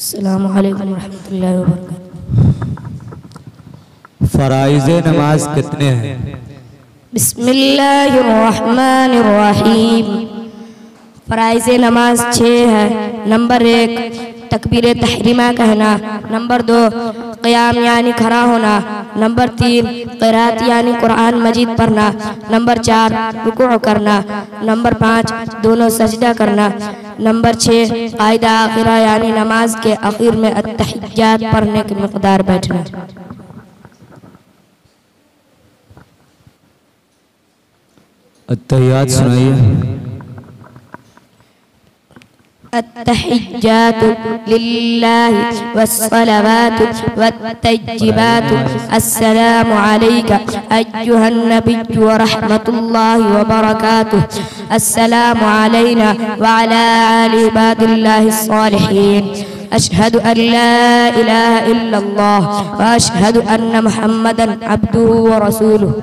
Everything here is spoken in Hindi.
अस्सलामु अलैकुम रहमतुल्लाहि व बरकातुहू। फराइज़ नमाज कितने हैं? बिस्मिल्लाहिर्रहमानिर्रहीम। फराइज़ नमाज 6 है। नंबर 1 तकबीर तहरीमा कहना। नंबर 2 क़याम यानी खड़ा होना। नंबर 3 क़िराअत यानी कुरान मजीद पढ़ना। नंबर 4 रुकू करना। नंबर 5 दोनों सजदा करना। नंबर 6 क़ायदा आखिरा यानी नमाज के आखिर में अत्तहिय्यात पढ़ने की मक़दार बैठना। अत्तहियात सुनाइए। अत्तहिय्यातु लिल्लाहि वस्सलावातु वत्तय्यिबातु अस्सलामु अलैका अय्युहन नबिय्यु व रहमतुल्लाहि व बरकातुहू। अस्सलामु अलैना व अला आलि इबादिल्लाहिस सालिहीन। अशहदु अन ला इलाहा इल्लल्लाह व अशहदु अन्न मुहम्मदन अब्दुहु व रसूलुहू।